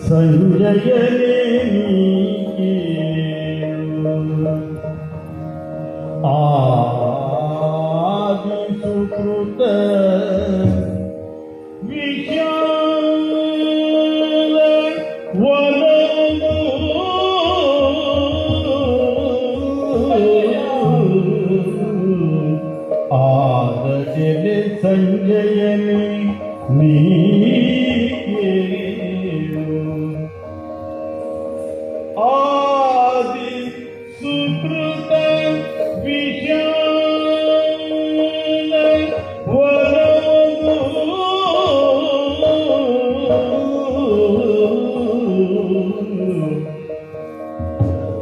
ಸಂಜಯನೇ ಆದಿ ಸುಕೃತ ವಿಶಾಲ ವನವು ಆದಜಲೆ ಸಂಜಯನೇ ನೀ ಆದಿ ಸುಕೃತ ವಿಶಾಲ ವನವು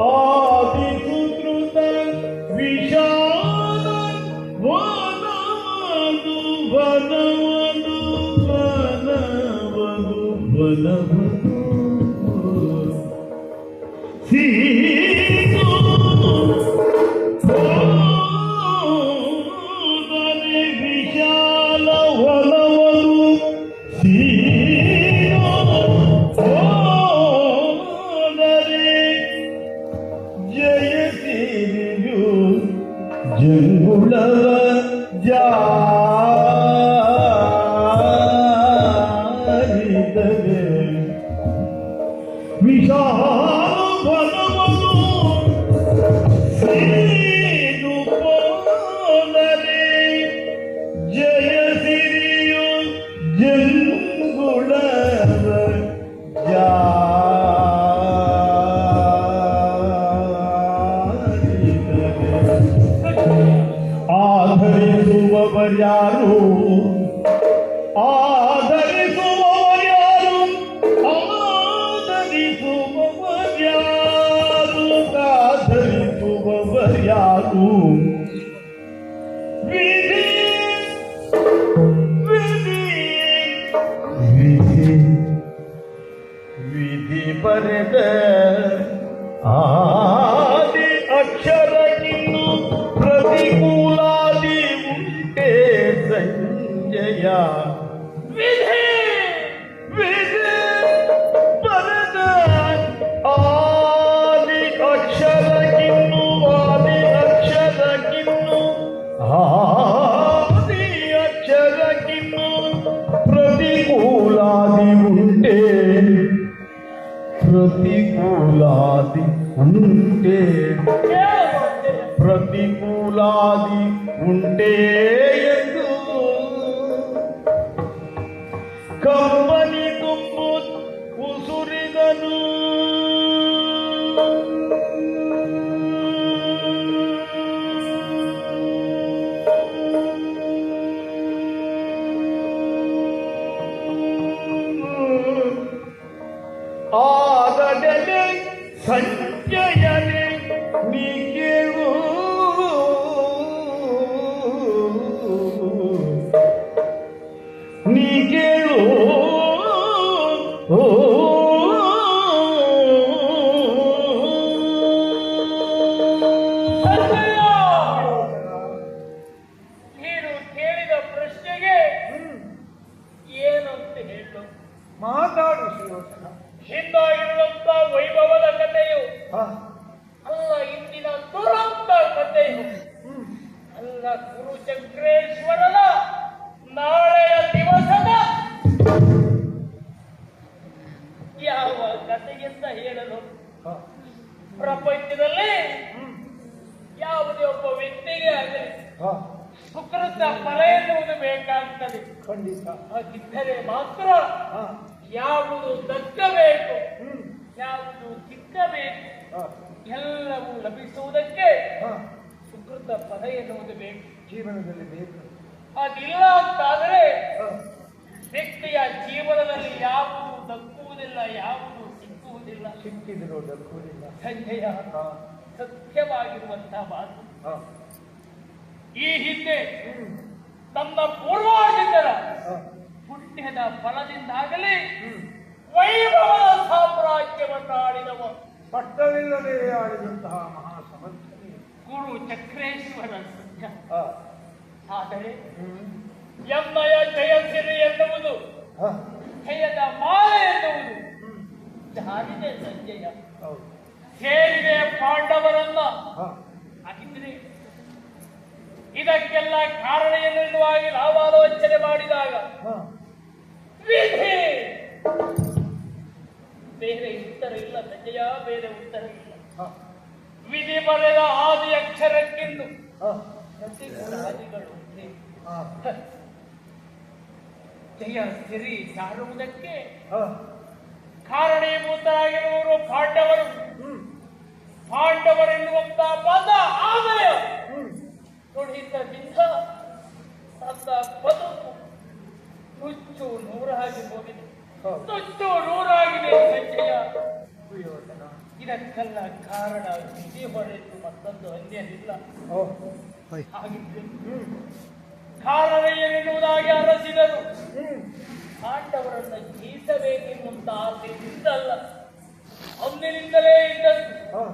ಆದಿ ಸುಕೃತ ವಿಶಾಲ ವನವದು ವನವದು ವನವದು ವನವದು ಸೀನು ಓದರೆ ವಿಶಾಲ ವನವದು ಸೀನು ಓದರೆ ಜಯಸಿರಿಯು ಜಂಗುಳವ ಜಾರಿದರೆ ವಿಶಾಲ ವನವನು ಸೀನು ಪೋದರೆ ಜಯಸಿರಿಯು ಜಂಗುಳವ ಆಧರಿಸುವವರ್ಯಾರು ಆಧರಿಸುವವರ್ಯಾರು ಆಧರಿಸುವವರ್ಯಾರು ವಿಧಿ ವಿಧಿ ವಿಧಿ ವಿಧಿ ಬರೆದ ಆದಿ ಅಕ್ಷರಕ್ಕಿನ್ನು ಪ್ರತಿಕೂಲಾದಿ ಉಂಟೆ ಸಂಜಯ ವಿಧಿ ವಿಧಿ ಬರೆದ ಆದಿ ಅಕ್ಷರಕ್ಕಿನ್ನು ಆದಿ ಅಕ್ಷರಕ್ಕಿನ್ನು ಆದಿ ಅಕ್ಷರಕ್ಕಿನ್ನು ಪ್ರತಿಕೂಲಾದಿ ಉಂಟೆ ಪ್ರತಿಕೂಲಾದಿ ಉಂಟೆ ಪ್ರತಿಕೂಲಾದಿ ಉಂಟೆ ಎಂದು ಕಂಬನಿ ತುಂಬು ಉಸುರಿದನು ಆದಡಲೆ ಸಂಜಯನೇ ನೀ ಕೇಳು ನೀ ಕೇಳು ನೀನು ಕೇಳಿದ ಪ್ರಶ್ನೆಗೆ ಏನಂತ ಹೇಳು ಮಾತಾಡು ಸುಲೋಚನ. ಹಿಂದಾಗಿರುವಂತ ವೈಭವದ ಕಥೆಯು ಅಲ್ಲ, ಇಂದಿನ ದುರಂತ ಕಥೆಯು ಅಲ್ಲ, ಕುರುಚಕ್ರೇಶ್ವರನ ನಾಳೆಯ ದಿವಸದ ಯಾವ ಕಥೆಗೆಂತ ಹೇಳಲು ಪ್ರಪಂಚದಲ್ಲಿ ಯಾವುದೇ ಒಬ್ಬ ವ್ಯಕ್ತಿಗೆ ಆಗಲಿ ಸುಕೃತ ಫಲ ಎನ್ನುವುದು ಬೇಕಾಗ್ತದೆ. ಖಂಡಿತ. ಹಾಗಿದ್ದರೆ ಮಾತ್ರ ಯಾವುದು ದಕ್ಕಬೇಕು, ಯಾವುದು ಸಿಕ್ಕಬೇಕು, ಎಲ್ಲವೂ ಲಭಿಸುವುದಕ್ಕೆ ಸುಕೃತ ಫಲ ಎನ್ನುವುದು ಬೇಕು, ಜೀವನದಲ್ಲಿ ಬೇಕು. ಅದಿಲ್ಲ ಅಂತಾದರೆ ವ್ಯಕ್ತಿಯ ಜೀವನದಲ್ಲಿ ಯಾವುದು ದಕ್ಕುವುದಿಲ್ಲ, ಯಾವುದು ಸಿಕ್ಕುವುದಿಲ್ಲ. ಸಿಕ್ಕಿದ್ರು ದಕ್ಕುವುದಿಲ್ಲ. ಸಂಜಯ, ಸತ್ಯವಾಗಿರುವಂತಹ ಮಾತು. ಈ ಹಿಂದೆ ತಮ್ಮ ಪೂರ್ವಾಜಿತರ ಪುಣ್ಯದ ಫಲದಿಂದಾಗಲಿ ವೈಭವದ ಸಾಮ್ರಾಜ್ಯವನ್ನು ಆಳಿದವ, ಪಟ್ಟವಿಲ್ಲದೆ ಆಡಿದಂತಹ ಮಹಾಸಮರ್ಥನೆ ಚಕ್ರೇಶ್ವರ ಸಂಜಯ. ಆ, ಆದರೆ ಹ್ಮ್. ಎಮ್ಮಯ ಜಯಸಿರಿ ಎನ್ನುವುದು ಆ, ಜಯದ ಮಾಲೆ ಎನ್ನುವುದು ಹ್ಮ್. ಜಾರಿದೆ ಸಂಜಯ. ಹೌದು. ಸೇರಿದೆ ಪಾಂಡವರನ್ನ. ಆ, ಹಾಗಿದ್ರೆ ಇದಕ್ಕೆಲ್ಲ ಕಾರಣ ಎನ್ನುವಾಗಿ ನಾವಾಲೋಚನೆ ಮಾಡಿದಾಗ ಆ, ವಿಧಿ ಬೇರೆ ಉತ್ತರ ಇಲ್ಲ ಸಂಜಯ, ಬೇರೆ ಉತ್ತರ ಇಲ್ಲ. ಆ, ವಿಧಿ ಬರೆದ ಆದಿ ಅಕ್ಷರಕ್ಕೆಂದು ಆ, ಪ್ರತಿಗಳು ಉಂಟೆ. ಆ, ಜಯ ಸಿರಿ ಸಾರುವುದಕ್ಕೆ ಆ, ಕಾರಣೀಭೂತರಾಗಿರುವರು ಪಾಂಡವರು. ಹ್ಮ್. ಪಾಂಡವರೆನ್ನುವಂತ ಪದ ಆದಾಯ ಹ್ಮ್. ನುಡಿತದಿಂದ ತನ್ನ ಬದುಕು ತುಚ್ಚು ನೂರಾಗಿ ಹೋಗಿದೆ. ಹೌದು. ತುಚ್ಚು ನೂರಾಗಿದೆ ಸಂಜಯ. ಸುಯೋಧನ. ಇದಕ್ಕೆಲ್ಲ ಕಾರಣ ವಿಧಿ ಹೊರತು ಮತ್ತೊಂದು ಅನ್ಯನಿಲ್ಲ. ಓ, ಹಾಗಿದ್ರೆ ಹ್ಮ್. ಕಾರಣ ಏನೆನ್ನುವುದಾಗಿ ಅರಸಿದರು. ಹ್ಮ್. ಪಾಂಡವರನ್ನು ಜಯಿಸಬೇಕೆನ್ನುವಂತ ಆಸೆ ಇದ್ದಲ್ಲ, ಅಂದಿನಿಂದಲೇ ಇದ್ದದ್ದು. ಆ,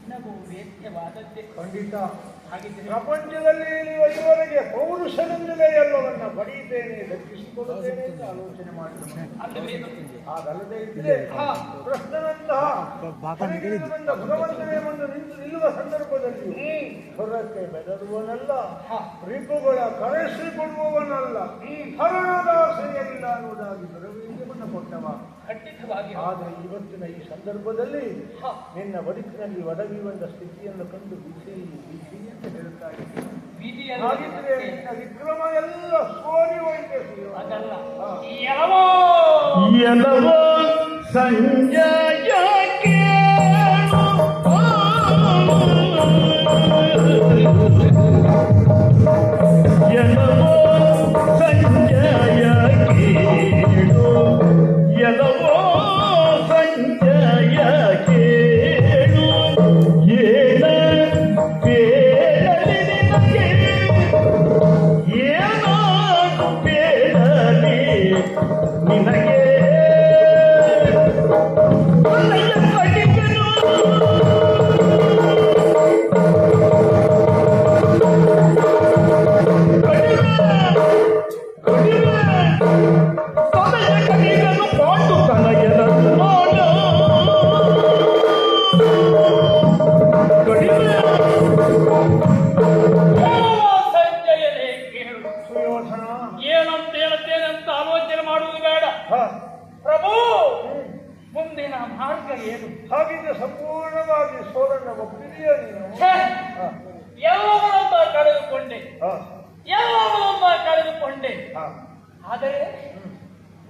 ನನಗೂ ವೇದ್ಯವಾದದ್ದೇ. ಖಂಡಿತ. ಹಾಗಿದ್ರೆ ಪ್ರಪಂಚದಲ್ಲಿ ಇಲ್ಲಿವರೆಗೆ ಪೌರುಷದಿಂದಲೇ ಎಲ್ಲವನ್ನ ಪಡೆಯುತ್ತೇನೆ, ದಕ್ಕಿಸಿಕೊಳ್ಳುತ್ತೇನೆ ಅಂತ ಆಲೋಚನೆ ಮಾಡಿದ ಅಲ್ಲವೇನು? ಹಾಗಲ್ಲದೆ ಇದ್ರೆ ಕೃಷ್ಣನಂತಹ ಹರಿಗಿಳಿದು ಬಂದ ಭಗವಂತನೇ ಬಂದು ನಿಲ್ಲುವ ಸಂದರ್ಭದಲ್ಲಿ ಹೊರಕ್ಕೆ ಬೆದರುವನಲ್ಲ, ರಿಪುಗಳ ಕರೆಸಿಕೊಡುವವನಲ್ಲ, ಹರಣದ ಆಸೆಯಿಲ್ಲ ಅನ್ನುವುದಾಗಿ ಭರವಸೆಯನ್ನು ಕೊಟ್ಟವ. ಖಂಡಿತವಾಗಿ ಆದರೆ ಇವತ್ತಿನ ಈ ಸಂದರ್ಭದಲ್ಲಿ ನಿನ್ನ ಬದುಕಿನಲ್ಲಿ ಒದಗಿ ಬಂದ ಸ್ಥಿತಿಯನ್ನು ಕಂಡು ಬಿಸಿ ಬಿಸಿ ಅಂತ ಹೇಳ್ತಾ ಇದ್ದೀನಿ. ವಿಧಿಯನ್ನು ಹಾಗಿದ್ರೆ ನಿನ್ನ ವಿಕ್ರಮ ಎಲ್ಲ ಸೋರಿ ಹೋಯ್ತೆ ಸುಯೋಧನ. ಅದಲ್ಲ, ಹಾ. ಎಲ್ಲವೋ ಎಲ್ಲವೋ ಸಂಜಯ ಕೇಳು. ಎಲ್ಲವೋ ಸಂಜಯ ಕೇಳು. ಎಲ್ಲವೋ ಸಂಜಯ ಕೇಳು. ಏನ ಬೇಡಲಿ ನಿನಗೆ, ಏನಾದ್ರು ಬೇಡಲಿ ನಿನಗೆ. ಒಳ್ಳೆಯ ಕಡಿಮೆನು ಸಂಜಯನೇ ಕೇಳು. ಸುಯೋಧನ. ಏನಂತ ಹೇಳುತ್ತೇನೆ ಅಂತ ಆಲೋಚನೆ ಮಾಡುವುದು ಬೇಡ. ಹಾ. ಪ್ರಭು, ಹ್ಮ್. ಮುಂದಿನ ಮಾರ್ಗ ಏನು? ಹಾಗಿದ್ರೆ ಸಂಪೂರ್ಣವಾಗಿ ಸೋರನ್ನ ಒಪ್ಪಿದೆಯಾ ನೀನು? ಛೆ! ಹಾ. ಎಲ್ಲವನ್ನೊಂದ ಕಳೆದುಕೊಂಡೆ, ಹಾ. ಎಲ್ಲವನ್ನೊಂದ ಕಳೆದುಕೊಂಡೆ. ಹಾ. ಆದರೆ ಹ್ಮ್.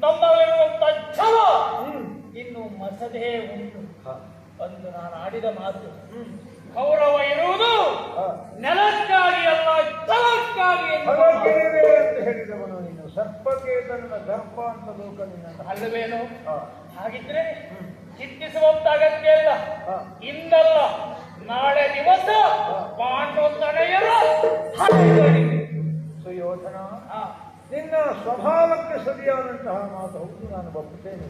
ನಮ್ಮಲ್ಲಿರುವಂತ ಛಲ ಹ್ಮ್. ಇನ್ನು ಮಸದೇ ಉಂಟು. ಹಾ. ಒಂದು ನಾನು ಆಡಿದ ಮಾತು, ಹ್ಮ್. ಗೌರವ ಇರುವುದು ಹಾ. ನೆಲಕ್ಕಾಗಿ ಅಲ್ಲ, ಛಲಕ್ಕಾಗಿ ಎನ್ನುವ ಮಾತು. ಫಲಕೇವೆ ಅಂತ ಹೇಳಿದವನು ನೀನು. ಸರ್ಪಕ್ಕೆ ತನ್ನ ಗರ್ಭ ಅಂತ ಲೋಕ ನಿನ್ನ. ಅಲ್ಲವೇನು? ಹಾ. ಹಾಗಿದ್ರೆ ಹ್ಮ್. ಚಿಂತಿಸುವಂತ ಅಗತ್ಯ ಇಲ್ಲ. ಹಾ. ಇಂದಲ್ಲ ನಾಳೆ ದಿವಸ ಪಾಂಡವತನೆಯರ ಹಣೆಗಳಿಗೆ. ಸುಯೋಧನ. ಹಾ. ನಿನ್ನ ಸ್ವಭಾವಕ್ಕೆ ಸರಿಯಾದಂತಹ ಮಾತು ಹೌದು, ನಾನು ಒಪ್ಪುತ್ತೇನೆ.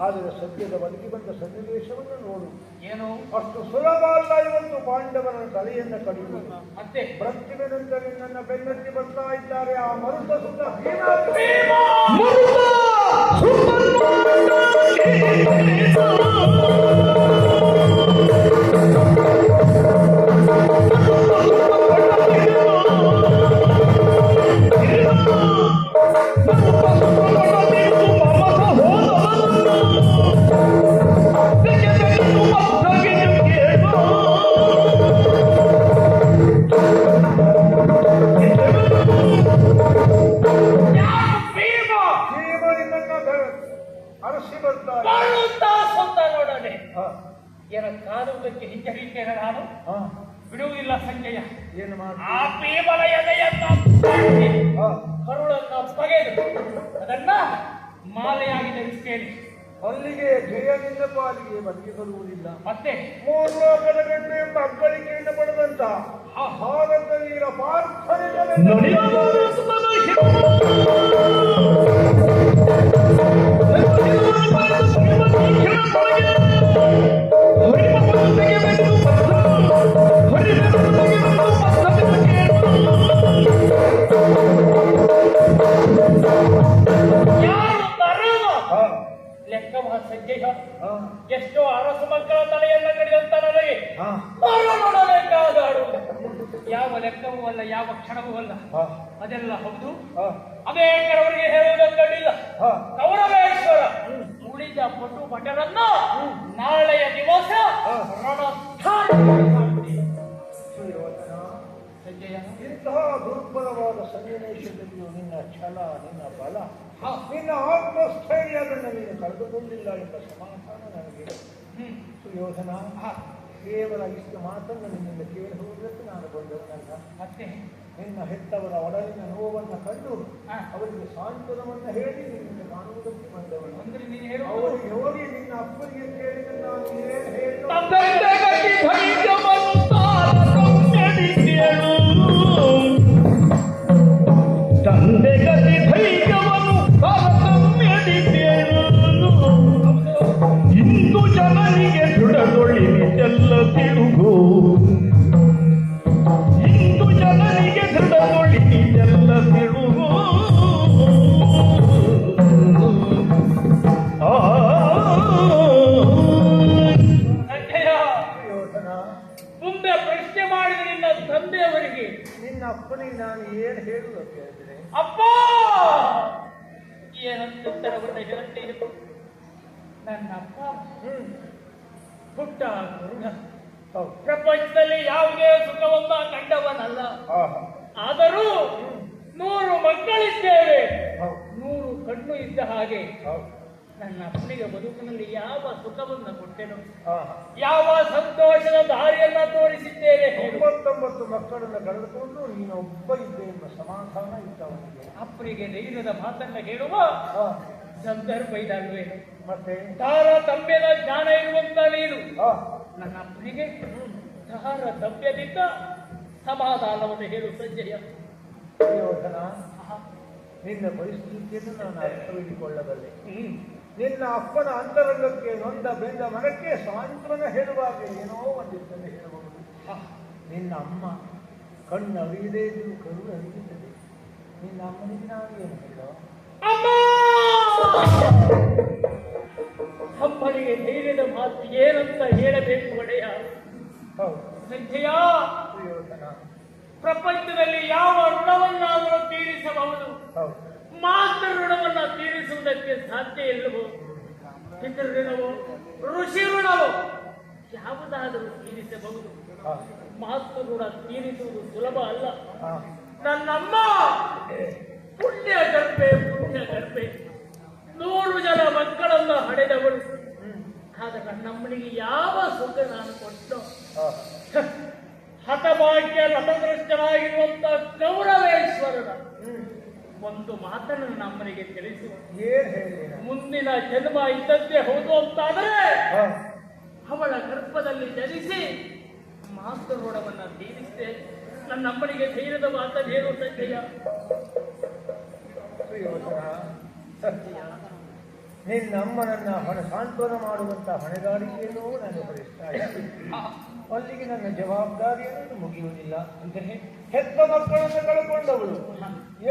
ಆದರೆ ಸದ್ಯದ ಬದುಕಿ ಬಂದ ಸನ್ನಿವೇಶವನ್ನು ನೋಡು. ಏನು? ಅಷ್ಟು ಸುಲಭ ಅಲ್ಲ ಇವತ್ತು ಪಾಂಡವರ ತಲೆಯನ್ನು ಕಡಿಯುವುದು. ಮತ್ತೆ ಪ್ರತಿಮೆನಂತೆ ನಿನ್ನನ್ನು ಬೆನ್ನತ್ತಿ ಬರ್ತಾ ಇದ್ದಾರೆ ಆ ಮರುತ ಸುತ್ತ ಭೀಮ. ಭೀಮ ನಿನ್ನನ್ನು ಅರಸಿ ಬರ್ತಾರೆ. ಕಾಣುತ್ತಾ ಸ್ವಂತ ನೋಡನೆ ಹಾ. ಏನ ಕಾಣುವುದಕ್ಕೆ ಹಿಂಜರಿತೇನೆ ನಾನು. ಹಾ. ಬಿಡುವುದಿಲ್ಲ ಸಂಜಯ. ಏನು ಮಾಡಿ? ಆ ಭೀಮನ ಎದೆಯನ್ನು ತಟ್ಟಿ, ಹಾ. ಕರುಳನ್ನು ಬಗೆದು ಅದನ್ನ ಮಾಲೆಯಾಗಿ ಧರಿಸ್ತೇನೆ. ಅಲ್ಲಿಗೆ ಜಯ ನಿನ್ನ ಪಾಲಿಗೆ ಬದುಕಿ ಬರುವುದಿಲ್ಲ. ಮತ್ತೆ ಮೂರು ಲೋಕದ ಗಂಡು ಎಂಬ ಅಗ್ಗಳಿಕೆಯನ್ನು ಪಡೆದಂತ ಆ ಭಾರತ ವೀರ ಪಾರ್ಥನಿಗೆ ಹರಿ ಹಾ. ಅವರೊಡನೆ ಕಾದಾಡುವುದು ಯಾವ ಲೆಕ್ಕವೂ ಅಲ್ಲ, ಯಾವ ಕ್ಷಣವೂ ಅಲ್ಲ. ಹಾ. ಅದೆಲ್ಲ ಹೌದು. ಹಾ. ಅನೇಕರವರಿಗೆ ಹೇಳುವುದಕ್ಕಡಿಲ್ಲ. ಹಾ. ಕೌರವೇಶ್ವರ ಉಳಿದ ಪಟು ಭಟರನ್ನ ನಾಳೆಯ ದಿವಸ ಹಾ. ರಣಸ್ಥಾನದಲ್ಲಿ ಮಾಡ್ತೀವಿ. ಸುಯೋಧನ, ಸಂಜಯ, ಇಂತಹ ದುರ್ಬಲವಾದ ಸನ್ನಿವೇಶದಲ್ಲಿಯೂ ನಿನ್ನ ಛಲ, ನಿನ್ನ ಬಲ, ಹಾ. ನಿನ್ನ ಆತ್ಮಸ್ಥೈರ್ಯವನ್ನು ನೀನು ಕಳೆದುಕೊಂಡಿಲ್ಲ ಎಂಬ ಸಮಾಧಾನ ನನಗೆ. ಸುಯೋಧನ, ಕೇವಲ ಇಷ್ಟು ಮಾತನ್ನು ನಿನ್ನಿಂದ ಕೇಳಿ ಹೋಗಬೇಕು ನಾನು ಬಂದವನಲ್ಲ. ಮತ್ತೆ ನಿನ್ನ ಹೆತ್ತವರ ಒಡಲಿನ ನೋವನ್ನು ಕಂಡು ಹಾ. ಅವರಿಗೆ ಸಾಂತ್ವನವನ್ನು ಹೇಳಿ ನಿನ್ನಿಂದ ಕಾಣುವುದಕ್ಕೆ ಬಂದವನು. ಅಂದ್ರೆ ನೀನು ಹೇಳುವುದು ಅವರಿಗೆ ಹೋಗಿ ನಿನ್ನ ಅಪ್ಪನಿಗೆ ಕೇಳಿದ ನಾನು ಏನು ಹೇಳು. ತಂದೆಗತಿ ಧೈರ್ಯವನ್ನು ತಾರತಮ್ಯದಿ ಕೇಳು. ತಂದೆಗತಿ ಧೈರ್ಯವನ್ನು ತಾರತಮ್ಯದಿ ಕೇಳು. ಇಂದು ಜನನಿಗೆ ದೃಢಗೊಳ್ಳಿನಿತೆಲ್ಲ ತಿಳುಗು. ಇಂದು ಜನನಿಗೆ ದೃಢಗೊಳ್ಳಿನಿತೆಲ್ಲ ತಿಳುಗು. ಸಂಜಯ, ಸುಯೋಧನ, ಮುಂದೆ ಪ್ರಶ್ನೆ ಮಾಡಿದ ನಿನ್ನ ತಂದೆಯವರಿಗೆ ನಿನ್ನ ಅಪ್ಪನಿಗೆ ನಾನು ಏನು ಹೇಳುವುದಕ್ಕೆ ಹೇಳಿದ್ರೆ ಅಪ್ಪ ಏನಂತ ಉತ್ತರವನ್ನು ಹೇಳುತ್ತೇನೆ. ನನ್ನ ಅಪ್ಪ ಪುಟ್ಟ ಹುಡುಗ, ಹೌದು. ಪ್ರಪಂಚದಲ್ಲಿ ಯಾವುದೇ ಸುಖವನ್ನ ಕಂಡವನಲ್ಲ. ಆಹಾ. ಆದರೂ 100 ಮಕ್ಕಳಿದ್ದೇವೆ, ಹೌದು. 100 ಕಣ್ಣು ಇದ್ದ ಹಾಗೆ ಹೌದು. ನನ್ನ ಅಪ್ಪನಿಗೆ ಬದುಕಿನಲ್ಲಿ ಯಾವ ಸುಖವನ್ನ ಕೊಟ್ಟೆನು, ಆಹಾ. ಯಾವ ಸಂತೋಷದ ದಾರಿಯನ್ನ ತೋರಿಸಿದ್ದೇನೆ ಹೇಳು. 99 ಮಕ್ಕಳನ್ನು ಕಳೆದುಕೊಂಡು ನೀನೊಬ್ಬ ಇದ್ದೆ ಎಂಬ ಸಮಾಧಾನ ಇದ್ದವನಿಗೆ. ಅಪ್ಪನಿಗೆ ಧೈರ್ಯದ ಮಾತನ್ನ ಹೇಳುವ ಹಾ. ಸಂದರ್ಭ ಇದಲ್ವೇ? ಮತ್ತೆ ತಾರತಮ್ಯದ ಜ್ಞಾನ ಇರುವಂತ ನೀನು ಹಾ. ನನ್ನ ಅಪ್ಪನಿಗೆ ತಾರತಮ್ಯದಿಂದ ಸಮಾಧಾನವನ್ನು ಹೇಳು ಸಂಜಯ. ಸುಯೋಧನ, ನಿನ್ನ ಪರಿಸ್ಥಿತಿಯನ್ನು ನಾನು ಅರ್ಥವಿಡಿಕೊಳ್ಳಬಲ್ಲೆ. ನಿನ್ನ ಅಪ್ಪನ ಅಂತರಂಗಕ್ಕೆ ನೊಂದ ಬೆಂದ ಮನಕ್ಕೆ ಸಾಂತ್ವನ ಹೇಳುವಾಗ ಏನೋ ಒಂದಿದ್ದನ್ನು ಹೇಳಬಹುದು. ನಿನ್ನ ಅಮ್ಮ ಕಣ್ಣು ಅರಿಯದೇ ಇದ್ದು ಕರು ಅರಿಯುತ್ತದೆ. ನಿನ್ನ ಅಮ್ಮನಿಗೆ ನಾನು ಏನು ಹೇಳೋ? ಅಮ್ಮ! ಅಮ್ಮನಿಗೆ ಧೈರ್ಯದ ಮಾತು ಏನಂತ ಹೇಳಬೇಕು ಒಡೆಯ? ಹೌದು. ಸಂಜಯ, ಸುಯೋಧನ, ಪ್ರಪಂಚದಲ್ಲಿ ಯಾವ ಋಣವನ್ನಾದರೂ ತೀರಿಸಬಹುದು, ಹೌದು. ಮಾತೃ ಋಣವನ್ನ ತೀರಿಸುವುದಕ್ಕೆ ಸಾಧ್ಯ ಇಲ್ಲವೋ? ಪಿತೃ ಋಣವೋ ಋಷಿ ಋಣವೋ ಯಾವುದಾದರೂ ತೀರಿಸಬಹುದು. ಹಾ. ಮಾತೃ ಋಣ ತೀರಿಸುವುದು ಸುಲಭ ಅಲ್ಲ. ಹಾ. ನನ್ನಮ್ಮ ಪುಣ್ಯ ಗರ್ಭೆ 100 ಜನ ಮಕ್ಕಳನ್ನು ಹಡೆದವಳು. ಆಗ ನನ್ನಮ್ಮನಿಗೆ ಯಾವ ಸುಖ ನಾನು ಕೊಟ್ಟು ಹಾ. ಹತಭಾಗ್ಯ ರಥದೃಷ್ಟನಾಗಿರುವಂತ ಕೌರವೇಶ್ವರನ ಒಂದು ಮಾತನ್ನು ನಮ್ಮನಿಗೆ ತಿಳಿಸು. ಏನ್ ಹೇಳಿ? ಮುಂದಿನ ಜನ್ಮ ಇದ್ದದ್ದೇ ಹೌದು ಅಂತಾದರೆ ಹಾ. ಅವಳ ಗರ್ಭದಲ್ಲಿ ಜನಿಸಿ ಮಾತೃ ಋಣವನ್ನ ತೀರಿಸಿದೆ. ನನ್ನ ಅಮ್ಮನಿಗೆ ಧೈರ್ಯದ ಮಾತನ್ನು ಹೇಳು ಸಂಜಯ. ಸುಯೋಧನ, ನಿನ್ನಮ್ಮನನ್ನ ಸಾಂತ್ವನ ಮಾಡುವಂತ ಹೊಣೆಗಾರಿಕೆಯನ್ನು ನಾನು ಹೊರಿಸ್ತಾ ಇದ್ದೀನಿ. ಅಲ್ಲಿಗೆ ನನ್ನ ಜವಾಬ್ದಾರಿಯನ್ನು ಮುಗಿಯುವುದಿಲ್ಲ. ಅಂದರೆ ಹೆತ್ತ ಮಕ್ಕಳನ್ನು ಕಳ್ಕೊಂಡವಳು,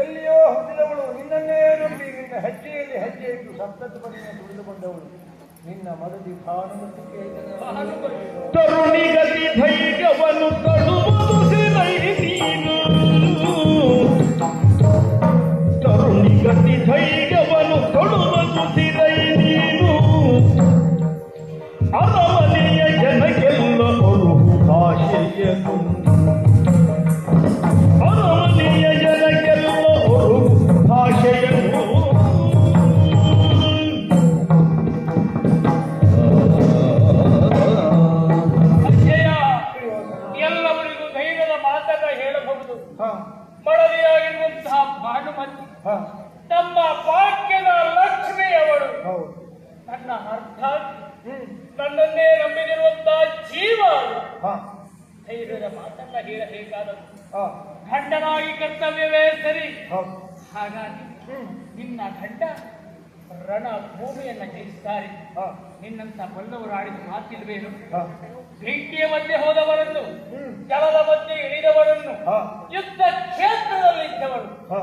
ಎಲ್ಲಿಯೋ ಹೊಂದಿದವಳು, ನಿನ್ನನ್ನೇ ನಂಬಿ ನಿನ್ನ ಹೆಜ್ಜೆಯಲ್ಲಿ ಹೆಜ್ಜೆ ಇಟ್ಟು ಸಪ್ತತ್ತು ಬದಿಯನ್ನು ತುಳಿದುಕೊಂಡವಳು ನಿನ್ನ ಮಡದಿ ಭಾನುಮತಿಗೆ ತರುಣಿಗತಿ ಧೈರ್ಯವನ್ನು ತಳುವುದು ಸಿರೈ ನೀನು. ತರುಣಿಗತಿ ಧೈರ್ಯವನ್ನು ತೊಡುವುದು ಸಿರೈ ನೀನು. ಅರಮನೆಯ ಜನಕ್ಕೆಲ್ಲ ಭಾಷೆಯನ್ನು, ಅರಮನೆಯ ಜನಕ್ಕೆಲ್ಲ ಭಾಷೆಯನ್ನು. ಸಂಜಯ, ಎಲ್ಲವರಿಗೂ ಧೈರ್ಯದ ಮಾತನ್ನ ಹೇಳಬಹುದು. ಹಾ. ಮಡದಿಯಾಗಿರುವಂತಹ ಭಾನುಮತಿ ಹಾ. ನಮ್ಮ ಭಾಗ್ಯದ ಲಕ್ಷ್ಮಿಯವಳು. ಹೌದು. ನನ್ನ ಅರ್ಥ ನನ್ನನ್ನೇ ನಂಬಿದಿರುವಂತಹ ಜೀವ. ಹಾ. ಧೈರ್ಯದ ಮಾತನ್ನ ಹೇಳಬೇಕಾದದ್ದು ಹಾ. ಗಂಡನಾಗಿ ಕರ್ತವ್ಯವೇ ಸರಿ. ಹೌದು. ಹಾಗಾಗಿ ನಿನ್ನ ಗಂಡ ರಣ ಭೂಮಿಯನ್ನ ಜಯಿಸುತ್ತಾರೆ. ಹಾ. ನಿನ್ನಂತ ಬಲ್ಲವರು ಆಡಿದ ಮಾತಿಲ್ವೇನು? ಹಾ. ಬೆಂಕಿಯ ಮಧ್ಯೆ ಹೋದವರನ್ನು, ಜಲದ ಮಧ್ಯೆ ಇಳಿದವರನ್ನು, ಹಾ. ಯುದ್ಧ ಕ್ಷೇತ್ರದಲ್ಲಿದ್ದವರು ಹಾ.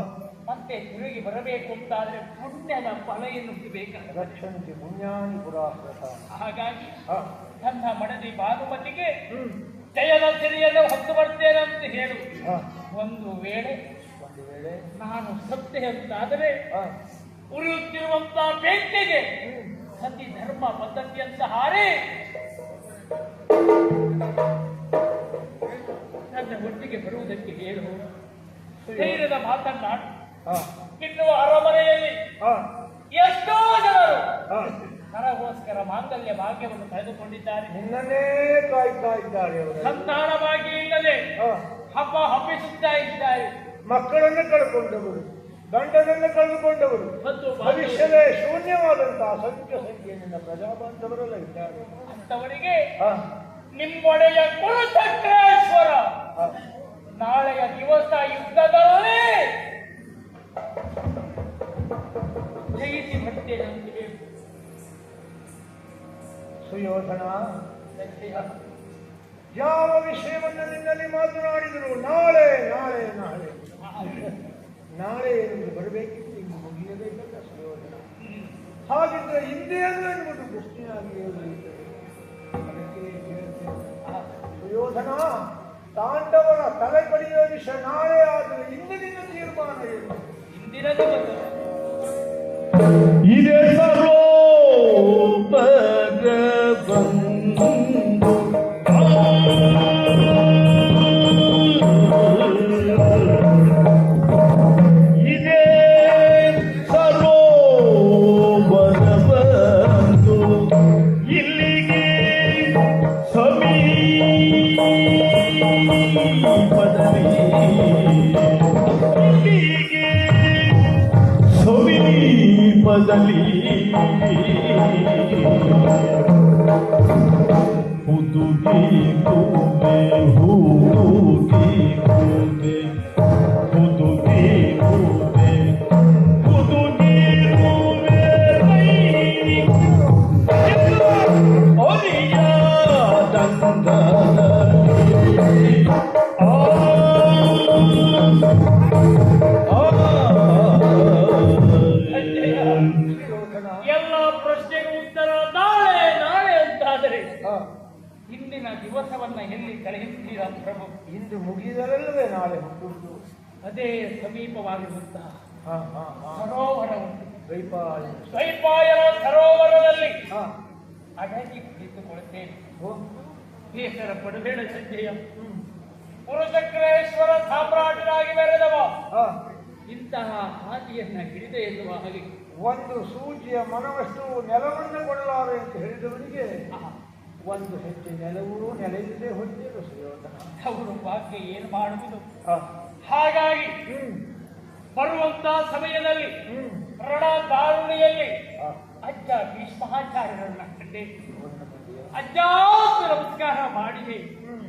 ಮತ್ತೆ ತಿರುಗಿ ಬರಬೇಕು ಅಂತಾದ್ರೆ ಪುಣ್ಯದ ಫಲ ಎನ್ನುತ್ತಿಬೇಕಾದ. ರಕ್ಷಂತಿ ಪುಣ್ಯಾನಿ ಪುರಾಕೃತ. ಹಾಗಾಗಿ ಹಾ. ನನ್ನ ಮಡದಿ ಭಾನುಮತಿಗೆ ಜಯದ ಸಿರಿಯನ್ನು ಹೊತ್ತು ಬರ್ತೇನಂತ ಹೇಳು. ಹಾ, ಒಂದು ವೇಳೆ ಒಂದು ವೇಳೆ ನಾನು ಸತ್ಯ ಅಂತಾದರೆ ಹಾ, ಉರಿಯುತ್ತಿರುವಂತಹ ಬೆಂಕಿಗೆ ಸತಿ ಧರ್ಮ ಪದ್ಧತಿಯಂತ ಹಾರಿ ನನ್ನ ಒಟ್ಟಿಗೆ ಬರುವುದಕ್ಕೆ ಹೇಳು. ಧೈರ್ಯದ ಮಾತನ್ನಾಡು. ಹಾ, ಇನ್ನು ಅರಮನೆಯಲ್ಲಿ ಹಾ, ಎಷ್ಟೋ ಜನರು ಹಾ. ನನಗೋಸ್ಕರ ಮಾಂಗಲ್ಯ ಭಾಗ್ಯವನ್ನು ಕಳೆದುಕೊಂಡಿದ್ದಾರೆ. ನಿನ್ನನ್ನೇ ಕಾಯ್ತಾ ಇದ್ದಾರೆ ಅವರು. ಸಂತಾನ ಭಾಗ್ಯ ಇಲ್ಲದೆ ಹಾ, ಹಬ್ಬ ಹಬ್ಬಿಸುತ್ತಾ ಇದ್ದಾರೆ. ಮಕ್ಕಳನ್ನು ಕಳ್ಕೊಂಡವರು, ಗಂಡನನ್ನು ಕಳೆದುಕೊಂಡವರು, ಮತ್ತು ಭವಿಷ್ಯವೇ ಶೂನ್ಯವಾದಂತಹ ಸಂಖ್ಯೆ ನಿನ್ನ ಪ್ರಜಾಬಾಂಧವರೆಲ್ಲ ಇದ್ದಾರೆ. ಅಂತವರಿಗೆ ಹಾ, ನಿಮ್ಮೊಡೆಯ ಕುಲಚಕ್ರೇಶ್ವರ ಹಾ, ನಾಳೆಯ ದಿವಸ ಯುದ್ಧದಲ್ಲಿ ಜಯಿಸಿ ಬರ್ತೇನೆ ಅಂತ ಹೇಳಿ. ಸುಯೋಧನ, ಯಾವ ವಿಷಯವನ್ನು ನಿನ್ನಲ್ಲಿ ಮಾತನಾಡಿದರು? ನಾಳೆ ನಾಳೆ ನಾಳೆ ನಾಳೆ ಎಂದು ಬರಬೇಕಿತ್ತು, ಇನ್ನು ಮುಗಿಯಬೇಕಲ್ಲ ಸುಯೋಧನ. ಹಾಗಿದ್ರೆ ಹಿಂದೆಯೂ ಎನ್ನುವುದು ಪ್ರಶ್ನೆಯಾಗಿ ಉಳಿಯುತ್ತದೆ. ಅದಕ್ಕೆ ಹೇಳ್ತೇನೆ, ಸುಯೋಧನ, ತಾಂಡವನ ತಲೆ ಕಡಿಯುವ ವಿಷಯ ನಾಳೆ ಆದರೆ ಇಂದಿನ ತೀರ್ಮಾನ ಏನು? ಇಂದಿನ ದಿವಸ ಇದೇ ಸರೋಪರ ಬಂದು ಇದೇ ಸರೋವರ ಬಂದು ಇಲ್ಲಿಗೆ ಸಮೀಪದಲ್ಲಿ ಹುದುಗಿ ಕೂದೆ ಹುದುಗಿ ಕೂದೆ ಹುದುಗಿ ಕೂದೆ ಹುದುಗಿ ಕೂದೆ ಒಲಿಯ ಎಲ್ಲ ಪ್ರಶ್ನೆಗೂ ಉತ್ತರ ನಾಳೆ ನಾಳೆ ಅಂತಾದರೆ ಹಾ, ಇಂದಿನ ದಿವಸವನ್ನ ಎಲ್ಲಿ ಕಳೆಯುತ್ತೀರಾ ಪ್ರಭು? ಇಂದು ಮುಗಿದರಲ್ಲವೇ ನಾಳೆ ಹುಟ್ಟುವುದು. ಅದೇ ಸಮೀಪವಾಗಿರುವಂತಹ ಹಾ, ಹಾ, ಹಾ. ಸರೋವರ ಉಂಟು. ದ್ವೈಪಾಯನ. ದ್ವೈಪಾಯನ ಸರೋವರದಲ್ಲಿ ಹಾ, ಅಡಗಿ ಕುಳಿತುಕೊಳ್ಳುತ್ತೇನೆ. ಓ, ಬೇಸರ ಪಡಬೇಡ ಸಂಜಯ. ಹ್ಮ್. ಕುಲಚಕ್ರೇಶ್ವರ ಸಾಮ್ರಾಟನಾಗಿ ಬೆರೆದವ ಹಾ, ಇಂತಹ ಹಾದಿಯನ್ನ ಹಿಡಿದ ಎನ್ನುವ ಹಾಗೆ ಒಂದು ಸೂಜಿಯ ಮನವಷ್ಟು ನೆಲವನ್ನು ಕೊಡಲಾರೆ ಅಂತ ಹೇಳಿದವನಿಗೆ ಒಂದು ಹೆಜ್ಜೆ ನೆಲವೂ ನೆಲೆಯದೇ ಹೊಂದಿರು ಸುಯೋಧನ. ಅವರು ಭಾಗ್ಯ ಏನು ಮಾಡುವುದು? ಹಾ, ಹಾಗಾಗಿ ಹ್ಮ್, ಬರುವಂತಹ ಸಮಯದಲ್ಲಿ ಹ್ಮ್. ರಣ ದಾರುಣಿಯಲ್ಲಿ ಹಾ, ಅಜ್ಜ ಭೀಷ್ಮಾಚಾರ್ಯರನ್ನ ಕಂಡೆ. ಒಂದು ಮಂದಿಯ. ಅಜ್ಜ ನಮಸ್ಕಾರ ಮಾಡಿದೆ. ಹ್ಮ್.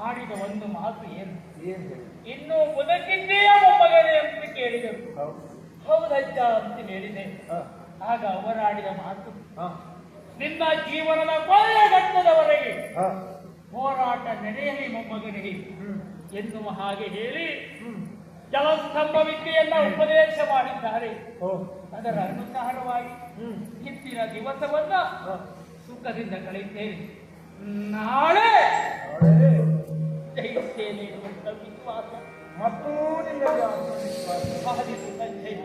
ಆಡಿದ ಒಂದು ಮಾತು ಏನು? ಏನ್ ಹೇಳಿ? ಇನ್ನು ಬದುಕಿದ್ದೀಯ ಮೊಮ್ಮಗನೇ ಅಂತ ಕೇಳಿದರು. ಹೌದು. ಹೌದಜ್ಜ ಅಂತ ಹೇಳಿದೆ. ಹಾ, ಆಗ ಅವರಾಡಿದ ಮಾತು, ಹಾ, ನಿನ್ನ ಜೀವನದ ಕೊನೆಯ ಘಟ್ಟದವರೆಗೆ ಹಾ, ಹೋರಾಟ ನಡೆಯಲಿ ಮೊಮ್ಮಗನಿಗೆ ಹ್ಮ್, ಎನ್ನುವ ಹಾಗೆ ಹೇಳಿ ಹ್ಮ್. ಜಲಸ್ತಂಭ ವಿದ್ಯೆಯನ್ನ ಉಪದೇಶ ಮಾಡಿದ್ದಾರೆ. ಓ, ಅದರ ಅನುಸಾರವಾಗಿ ಹ್ಮ್. ಇಂದಿನ ದಿವಸವನ್ನ ಹಾ, ಸುಖದಿಂದ ಕಳೆಯುತ್ತೇನೆ. ನಾಳೆ ನಾಳೆ ಜಯಿಸ್ತೇನೆ ಎನ್ನುವಂತ ವಿಶ್ವಾಸ ಮತ್ತು ನಿಮಗೆ ಆತ್ಮವಿಶ್ವಾಸ. ಸಾಧಿಸು ಸಂಜಯ.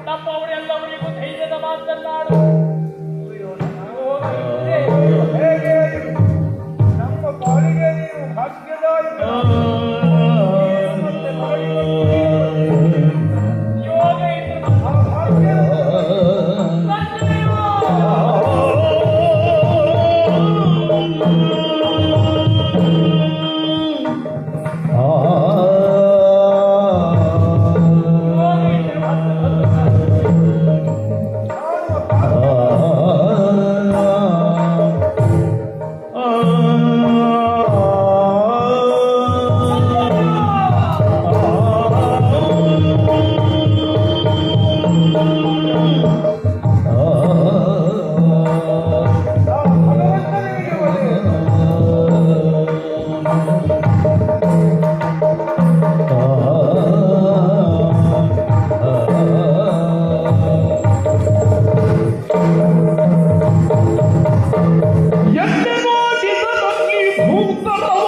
ನಮ್ಮವರೆಲ್ಲವರಿಗೂ ಧೈರ್ಯದ ಮಾತನ್ನಾಡು. ಸುಯೋಧನ, ಹೋಗಿದ್ರೆ ಹೇಗೆ ನಮ್ಮ ಪಾಲಿಗೆ ನೀವು ಭಾಗ್ಯದಾಯಕ. ಮತ್ತೆ ಮಾಡಿಕೊಂಡು ಯೋಗ ಇನ್ನು ಆ ಭಾಗ್ಯ ಸಂಜೀವ. ಭಗವಂತನಿಗೆ ಒಳ್ಳೆಯದು. ಎನ್ನೆನೋ ಚಿತ್ತದಲ್ಲಿ ಭೂತಲವು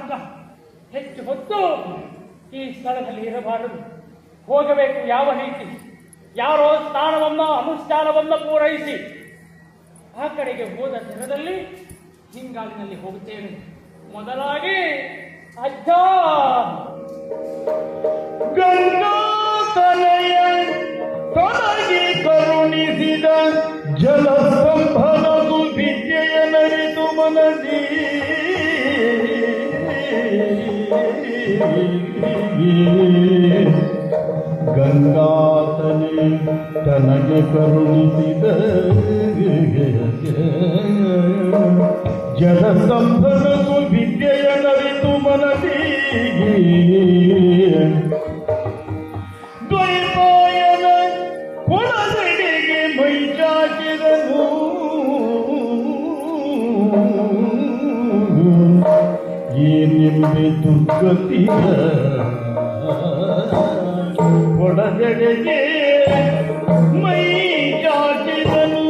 ಅಲ್ಲ, ಹೆಚ್ಚು ಹೊತ್ತು ಈ ಸ್ಥಳದಲ್ಲಿ ಇರಬಾರದು. ಹೋಗಬೇಕು ಯಾವ ರೀತಿ? ಯಾರೋ ಸ್ಥಾನವನ್ನ ಅನುಷ್ಠಾನವನ್ನ ಪೂರೈಸಿ ಆ ಕಡೆಗೆ ಹೋದ ದಿನದಲ್ಲಿ ಹಿಂಗಾಲಿನಲ್ಲಿ ಹೋಗುತ್ತೇವೆ. ಮೊದಲಾಗಿ ಅಜ್ಜ ಗಂಗಾತಲೆಯ ತೊಲಗಿ ಕರುಣಿಸಿದ ಜಲಸ್ತಂಭನದು ವಿದ್ಯೆಯ ನರಿತು ಮನದಿ ಗಂಗಾತಲೆ ತನಗೆ ಕರುಣಿಸಿದ ಜಲಸ್ತಂಭನದು ವಿದ್ಯೆಯ ನರಿತು ಮನದಿ ದ್ವೈಪಾಯನ ಕುಲದೆಡೆಗೆ ಮೈಚಾಚಿದನು ಏನೆಂಬೆ ದುರ್ಗತಿಯ ಕೊಡದೆಡೆಗೆ ಮೈ ಚಾಚಿದನು.